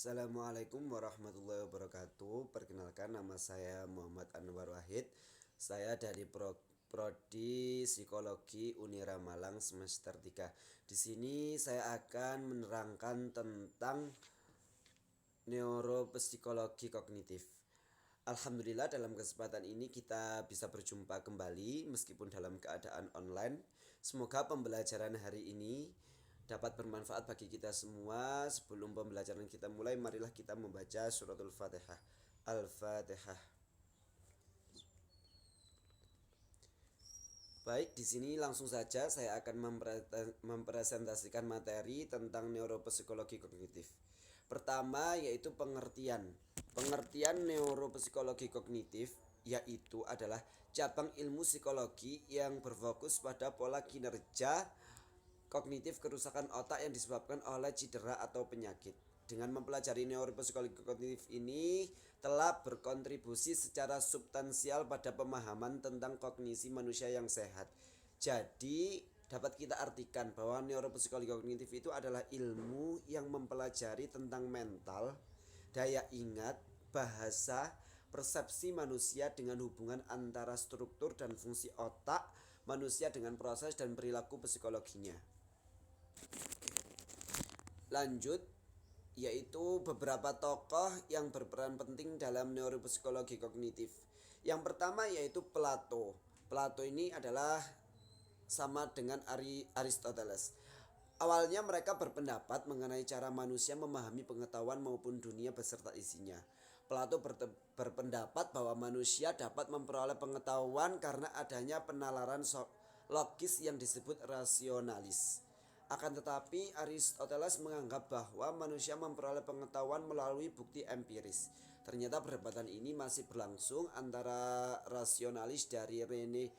Assalamualaikum warahmatullahi wabarakatuh. Perkenalkan, nama saya Muhammad Anwar Wahid. Saya dari Prodi Psikologi Unira Malang semester 3. Di sini saya akan menerangkan tentang neuropsikologi kognitif. Alhamdulillah, dalam kesempatan ini kita bisa berjumpa kembali meskipun dalam keadaan online. Semoga pembelajaran hari ini dapat bermanfaat bagi kita semua. Sebelum pembelajaran kita mulai, marilah kita membaca suratul Fatihah. Al-Fatihah. Baik, di sini langsung saja saya akan mempresentasikan materi tentang neuropsikologi kognitif. Pertama yaitu pengertian. Pengertian neuropsikologi kognitif yaitu adalah cabang ilmu psikologi yang berfokus pada pola kinerja kognitif kerusakan otak yang disebabkan oleh cedera atau penyakit. Dengan mempelajari neuropsikologi kognitif ini telah berkontribusi secara substansial pada pemahaman tentang kognisi manusia yang sehat. Jadi dapat kita artikan bahwa neuropsikologi kognitif itu adalah ilmu yang mempelajari tentang mental, daya ingat, bahasa, persepsi manusia dengan hubungan antara struktur dan fungsi otak manusia dengan proses dan perilaku psikologinya. Lanjut, yaitu beberapa tokoh yang berperan penting dalam neuropsikologi kognitif. Yang pertama yaitu Plato. Plato ini adalah sama dengan Aristoteles. Awalnya mereka berpendapat mengenai cara manusia memahami pengetahuan maupun dunia beserta isinya. Plato berpendapat bahwa manusia dapat memperoleh pengetahuan karena adanya penalaran logis yang disebut rasionalis. Akan tetapi Aristoteles menganggap bahwa manusia memperoleh pengetahuan melalui bukti empiris. Ternyata perdebatan ini masih berlangsung antara rasionalis dari René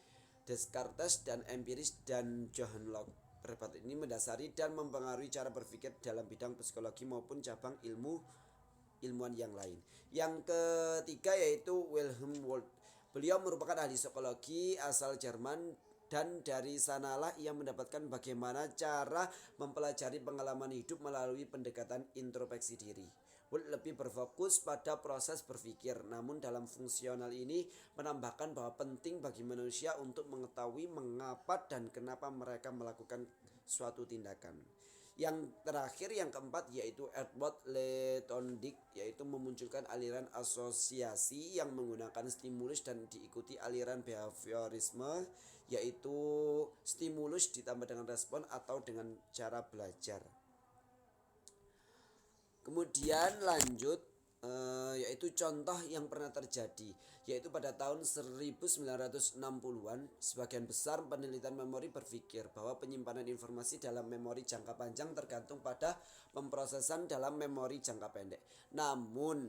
Descartes dan empiris dan John Locke. Perdebatan ini mendasari dan mempengaruhi cara berpikir dalam bidang psikologi maupun cabang ilmuwan yang lain. Yang ketiga yaitu Wilhelm Wundt. Beliau merupakan ahli psikologi asal Jerman dan dari sanalah ia mendapatkan bagaimana cara mempelajari pengalaman hidup melalui pendekatan introspeksi diri. Wundt lebih berfokus pada proses berpikir, namun dalam fungsional ini menambahkan bahwa penting bagi manusia untuk mengetahui mengapa dan kenapa mereka melakukan suatu tindakan. Yang terakhir, yang keempat yaitu Edward Thorndike, yaitu memunculkan aliran asosiasi yang menggunakan stimulus dan diikuti aliran behaviorisme, yaitu stimulus ditambah dengan respon atau dengan cara belajar. Kemudian lanjut yaitu contoh yang pernah terjadi, yaitu pada tahun 1960-an sebagian besar penelitian memori berpikir bahwa penyimpanan informasi dalam memori jangka panjang tergantung pada pemrosesan dalam memori jangka pendek. Namun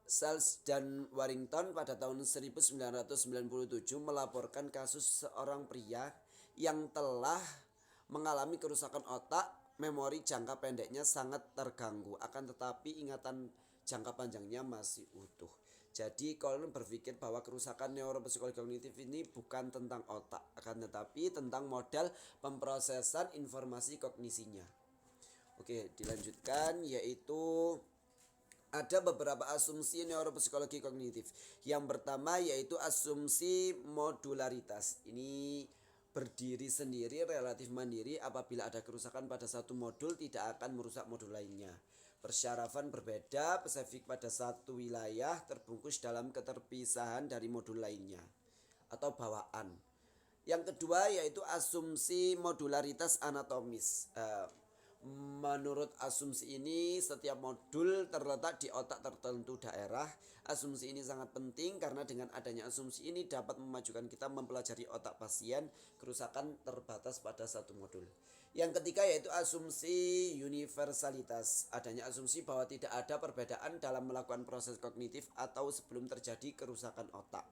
Sells dan Warrington pada tahun 1997 melaporkan kasus seorang pria yang telah mengalami kerusakan otak. Memori jangka pendeknya sangat terganggu, akan tetapi ingatan jangka panjangnya masih utuh. Jadi Colin berpikir bahwa kerusakan neuropsikologi kognitif ini bukan tentang otak, akan tetapi tentang model pemrosesan informasi kognisinya. Oke, dilanjutkan yaitu ada beberapa asumsi neuropsikologi kognitif. Yang pertama yaitu asumsi modularitas. Ini berdiri sendiri, relatif mandiri. Apabila ada kerusakan pada satu modul tidak akan merusak modul lainnya. Persyarafan berbeda, spesifik pada satu wilayah, terbungkus dalam keterpisahan dari modul lainnya atau bawaan. Yang kedua yaitu asumsi modularitas anatomis. Menurut asumsi ini, setiap modul terletak di otak tertentu daerah. Asumsi ini sangat penting karena dengan adanya asumsi ini dapat memajukan kita mempelajari otak pasien. Kerusakan terbatas pada satu modul. Yang ketiga yaitu asumsi universalitas. Adanya asumsi bahwa tidak ada perbedaan dalam melakukan proses kognitif atau sebelum terjadi kerusakan otak.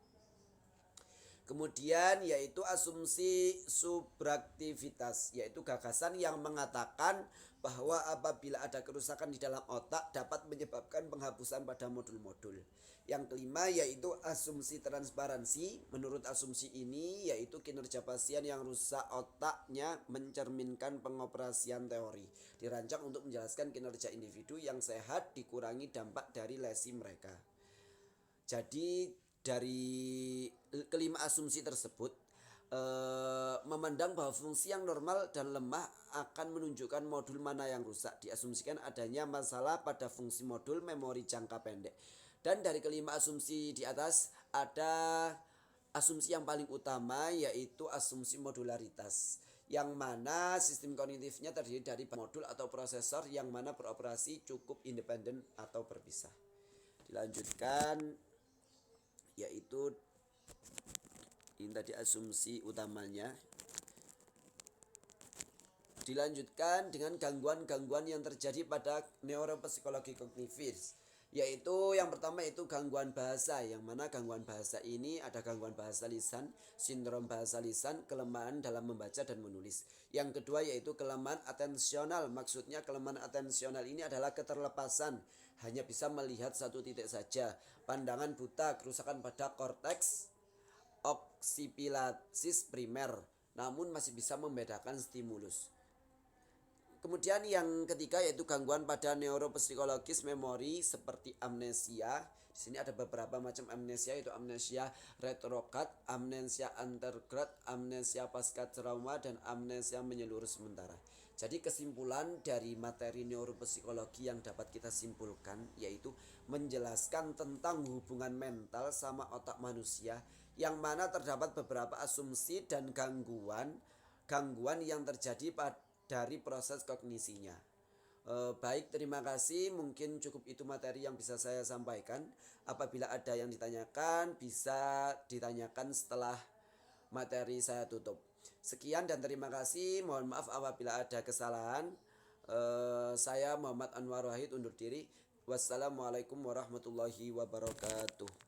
Kemudian yaitu asumsi subjektivitas, yaitu gagasan yang mengatakan bahwa apabila ada kerusakan di dalam otak dapat menyebabkan penghapusan pada modul-modul. Yang kelima yaitu asumsi transparansi. Menurut asumsi ini yaitu kinerja pasien yang rusak otaknya mencerminkan pengoperasian teori. Dirancang untuk menjelaskan kinerja individu yang sehat dikurangi dampak dari lesi mereka. Jadi dari kelima asumsi tersebut memandang bahwa fungsi yang normal dan lemah akan menunjukkan modul mana yang rusak. Diasumsikan adanya masalah pada fungsi modul memori jangka pendek. Dan dari kelima asumsi di atas ada asumsi yang paling utama yaitu asumsi modularitas, yang mana sistem kognitifnya terdiri dari modul atau prosesor yang mana beroperasi cukup independen atau berpisah. Dilanjutkan yaitu ini tadi asumsi utamanya. Dilanjutkan dengan gangguan-gangguan yang terjadi pada neuropsikologi kognitif, yaitu yang pertama yaitu gangguan bahasa, yang mana gangguan bahasa ini ada gangguan bahasa lisan, sindrom bahasa lisan, kelemahan dalam membaca dan menulis. Yang kedua yaitu kelemahan atensional, maksudnya kelemahan atensional ini adalah keterlepasan, hanya bisa melihat satu titik saja, pandangan buta, kerusakan pada korteks oksipitalis primer, namun masih bisa membedakan stimulus. Kemudian yang ketiga yaitu gangguan pada neuropsikologis memori seperti amnesia. Di sini ada beberapa macam amnesia, yaitu amnesia retrograd, amnesia anterograd, amnesia pasca trauma, dan amnesia menyeluruh sementara. Jadi kesimpulan dari materi neuropsikologi yang dapat kita simpulkan yaitu menjelaskan tentang hubungan mental sama otak manusia, yang mana terdapat beberapa asumsi dan gangguan yang terjadi dari proses kognisinya. Baik, terima kasih. Mungkin cukup itu materi yang bisa saya sampaikan. Apabila ada yang ditanyakan, bisa ditanyakan setelah materi saya tutup. Sekian dan terima kasih. Mohon maaf apabila ada kesalahan. Saya Muhammad Anwar Wahid undur diri. Wassalamualaikum warahmatullahi wabarakatuh.